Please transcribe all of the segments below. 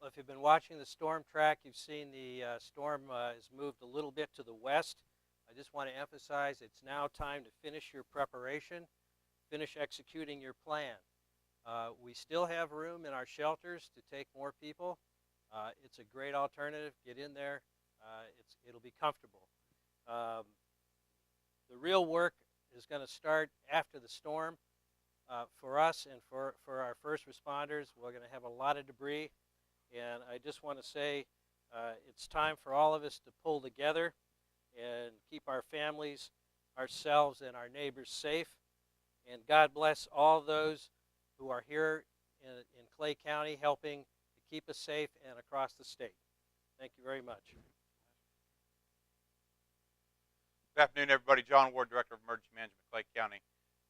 if you've been watching the storm track, you've seen the storm has moved a little bit to the west. I just want to emphasize it's now time to finish your preparation, finish executing your plan. We still have room in our shelters to take more people. It's a great alternative. Get in there. It'll be comfortable. Um, the real work is going to start after the storm. For us and for our first responders, we're going to have a lot of debris. And I just want to say it's time for all of us to pull together and keep our families, ourselves, and our neighbors safe. And God bless all those who are here in Clay County helping to keep us safe and across the state. Thank you very much. Good afternoon, everybody. John Ward, Director of Emergency Management, Clay County.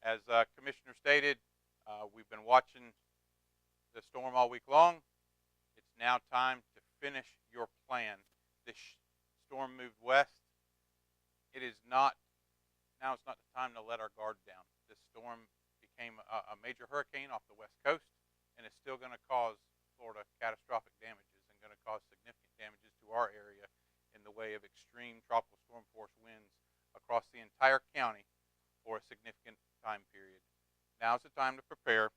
As Commissioner stated, we've been watching the storm all week long. It's now time to finish your plan. This storm moved west. It's not the time to let our guard down. This storm became a major hurricane off the west coast, and it's still going to cause Florida catastrophic damages and going to cause significant damages to our area in the way of extreme tropical storm force winds across the entire county for a significant time period. Now's the time to prepare.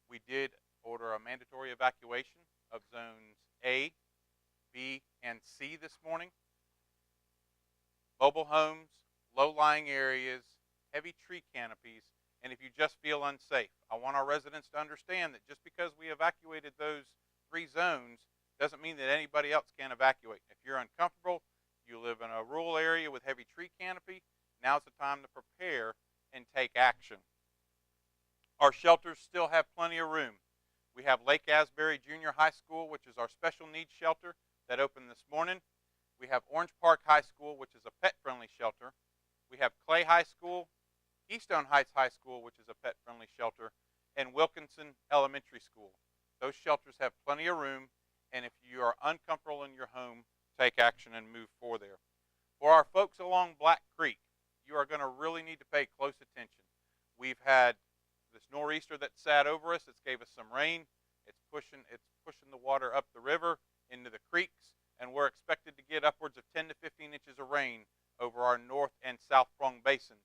We did order a mandatory evacuation of zones A, B, and C this morning. Mobile homes, low-lying areas, heavy tree canopies, and if you just feel unsafe. I want our residents to understand that just because we evacuated those 3 zones doesn't mean that anybody else can't evacuate. If you're uncomfortable, you live in a rural area with heavy tree canopy, now's the time to prepare and take action. Our shelters still have plenty of room. We have Lake Asbury Junior High School, which is our special needs shelter that opened this morning. We have Orange Park High School, which is a pet-friendly shelter. We have Clay High School, Keystone Heights High School, which is a pet-friendly shelter, and Wilkinson Elementary School. Those shelters have plenty of room, and if you are uncomfortable in your home, take action and move for there. For our folks along Black Creek, you are going to really need to pay close attention. We've had this nor'easter that sat over us. It's gave us some rain. It's pushing the water up the river into the creeks, and we're expected to get upwards of 10 to 15 inches of rain over our north and south prong basins.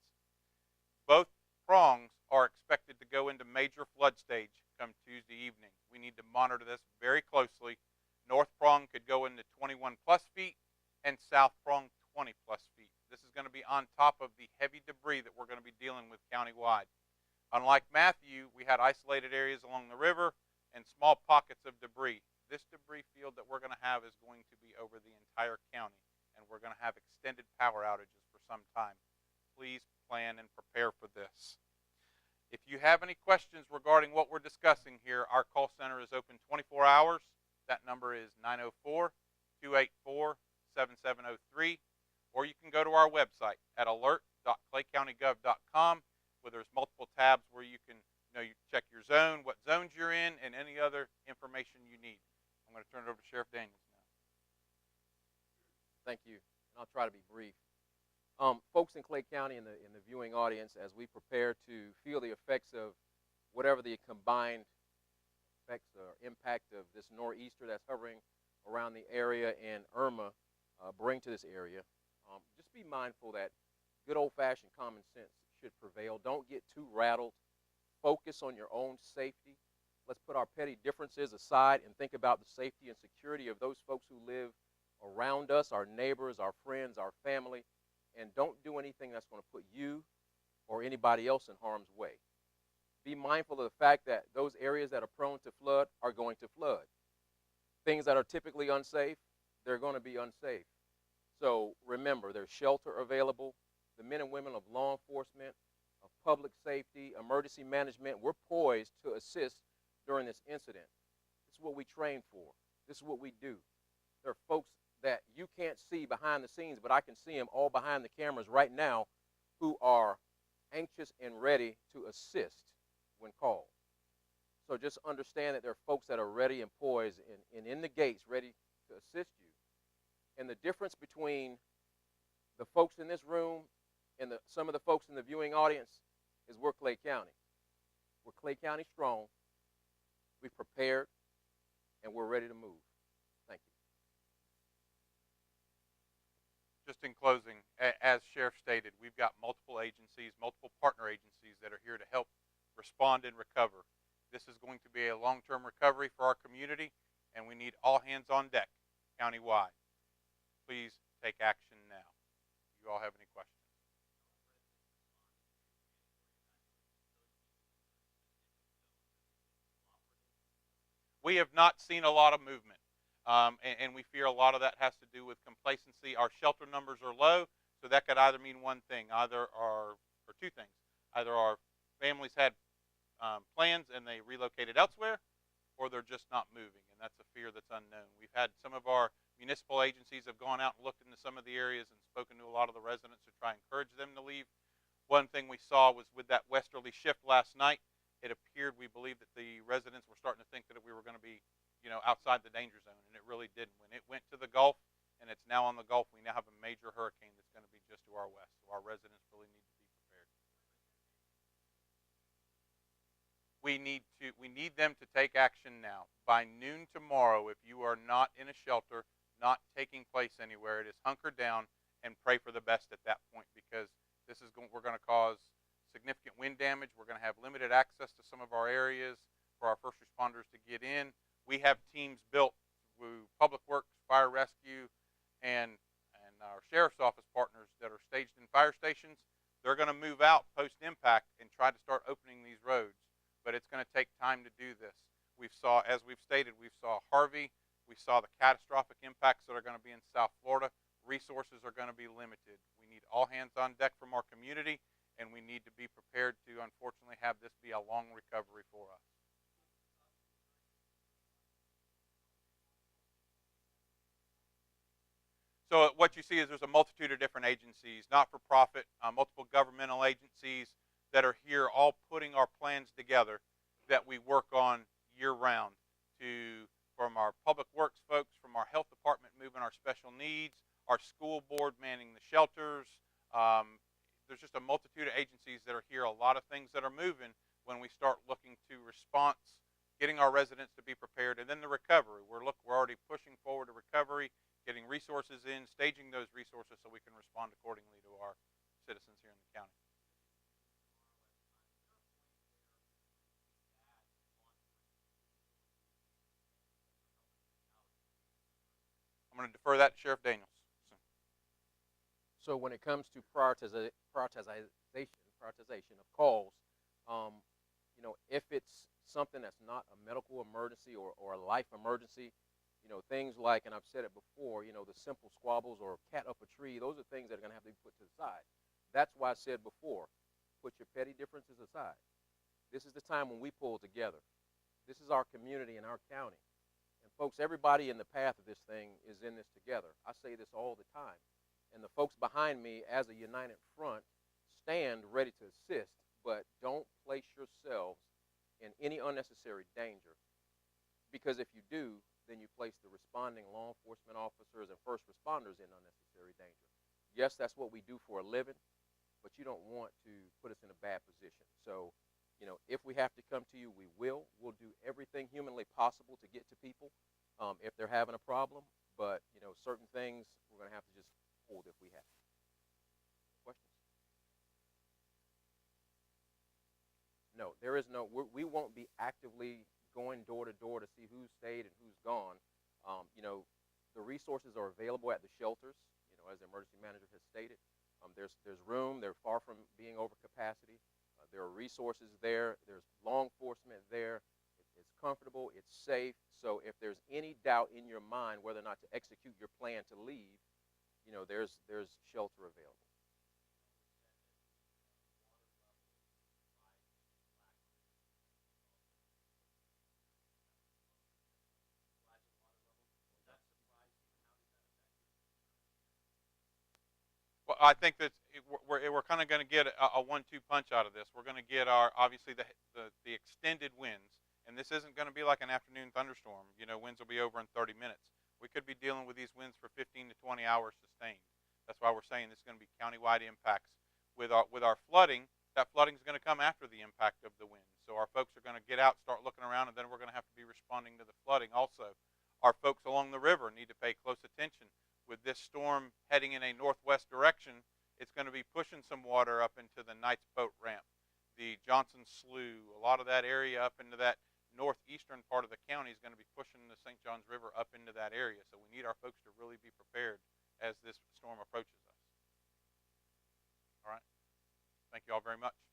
Both prongs are expected to go into major flood stage come Tuesday evening. We need to monitor this very closely. North prong could go into 21 plus feet and south prong 20 plus feet. This is going to be on top of the heavy debris that we're going to be dealing with countywide. Unlike Matthew, we had isolated areas along the river and small pockets of debris. This debris field that we're going to have is going to be over the entire county, and we're going to have extended power outages for some time. Please plan and prepare for this. If you have any questions regarding what we're discussing here, our call center is open 24 hours. That number is 904-284-7703, or you can go to our website at alert.claycountygov.com, where there's multiple tabs where you can you check your zone, what zones you're in, and any other information you need. I'm going to turn it over to Sheriff Daniels now. Thank you, and I'll try to be brief. Folks in Clay County in the viewing audience, as we prepare to feel the effects of whatever the combined effects or impact of this nor'easter that's hovering around the area and Irma bring to this area, just be mindful that good old-fashioned common sense should prevail. Don't get too rattled. Focus on your own safety. Let's put our petty differences aside and think about the safety and security of those folks who live around us, our neighbors, our friends, our family, and don't do anything that's going to put you or anybody else in harm's way. Be mindful of the fact that those areas that are prone to flood are going to flood. Things that are typically unsafe, they're going to be unsafe. So remember, there's shelter available. The men and women of law enforcement, of public safety, emergency management, we're poised to assist during this incident. This is what we train for. This is what we do. There are folks that you can't see behind the scenes, but I can see them all behind the cameras right now who are anxious and ready to assist when called. So just understand that there are folks that are ready and poised and in the gates ready to assist you. And the difference between the folks in this room and some of the folks in the viewing audience is we're Clay County. We're Clay County strong. We've prepared. and we're ready to move. Thank you. Just in closing, as Sheriff stated, we've got multiple agencies, multiple partner agencies that are here to help respond and recover. This is going to be a long-term recovery for our community, and we need all hands on deck countywide. Please take action now. Do you all have any questions? We have not seen a lot of movement, and we fear a lot of that has to do with complacency. Our shelter numbers are low, so that could either mean one thing, or two things. Either our families had plans and they relocated elsewhere, or they're just not moving, and that's a fear that's unknown. We've had some of our municipal agencies have gone out and looked into some of the areas and spoken to a lot of the residents to try and encourage them to leave. One thing we saw was with that westerly shift last night, it appeared, we believe, that the residents were starting to think that we were going to be, outside the danger zone, and it really didn't. When it went to the Gulf, and it's now on the Gulf, we now have a major hurricane that's going to be just to our west, so our residents really need to be prepared. We need them to take action now. By noon tomorrow, if you are not in a shelter, not taking place anywhere, it is hunker down and pray for the best at that point, because we're going to cause significant wind damage. We're going to have limited access to some of our areas for our first responders to get in. We have teams built through Public Works, Fire Rescue, and our Sheriff's Office partners that are staged in fire stations. They're going to move out post-impact and try to start opening these roads, but it's going to take time to do this. As we've stated, we saw Harvey. We saw the catastrophic impacts that are going to be in South Florida. Resources are going to be limited. We need all hands on deck from our community, and we need to be prepared to, unfortunately, have this be a long recovery for us. So what you see is there's a multitude of different agencies, not-for-profit, multiple governmental agencies that are here all putting our plans together that we work on year-round, from our public works folks, from our health department moving our special needs, our school board manning the shelters. There's just a multitude of agencies that are here, a lot of things that are moving when we start looking to response, getting our residents to be prepared, and then the recovery. We're already pushing forward to recovery, getting resources in, staging those resources so we can respond accordingly to our citizens here in the county. I'm going to defer that to Sheriff Daniels. So when it comes to prioritization of calls, if it's something that's not a medical emergency or a life emergency, things like, and I've said it before, the simple squabbles or cat up a tree, those are things that are going to have to be put to the side. That's why I said before, put your petty differences aside. This is the time when we pull together. This is our community and our county. And folks, everybody in the path of this thing is in this together. I say this all the time. And the folks behind me, as a united front, stand ready to assist, but don't place yourselves in any unnecessary danger. Because if you do, then you place the responding law enforcement officers and first responders in unnecessary danger. Yes, that's what we do for a living, but you don't want to put us in a bad position. So, if we have to come to you, we will. We'll do everything humanly possible to get to people if they're having a problem. But, certain things we're going to have to just hold if we have to. Questions? No, there is no, we won't be actively going door to door to see who's stayed and who's gone. The resources are available at the shelters, as the emergency manager has stated. There's room. They're far from being over capacity. There are resources there. There's law enforcement there. It's comfortable. It's safe. So if there's any doubt in your mind whether or not to execute your plan to leave, there's shelter available. Well, I think that we're kind of going to get a 1-2 punch out of this. We're going to get obviously the extended winds, and this isn't going to be like an afternoon thunderstorm. Winds will be over in 30 minutes. We could be dealing with these winds for 15 to 20 hours sustained. That's why we're saying this is going to be countywide impacts. With our flooding, that flooding is going to come after the impact of the wind. So our folks are going to get out, start looking around, and then we're going to have to be responding to the flooding also. Our folks along the river need to pay close attention. With this storm heading in a northwest direction, it's going to be pushing some water up into the Knights Boat Ramp, the Johnson Slough, a lot of that area up into that northeastern part of the county is going to be pushing the St. Johns River up into that area. So we need our folks to really be prepared as this storm approaches us. All right. Thank you all very much.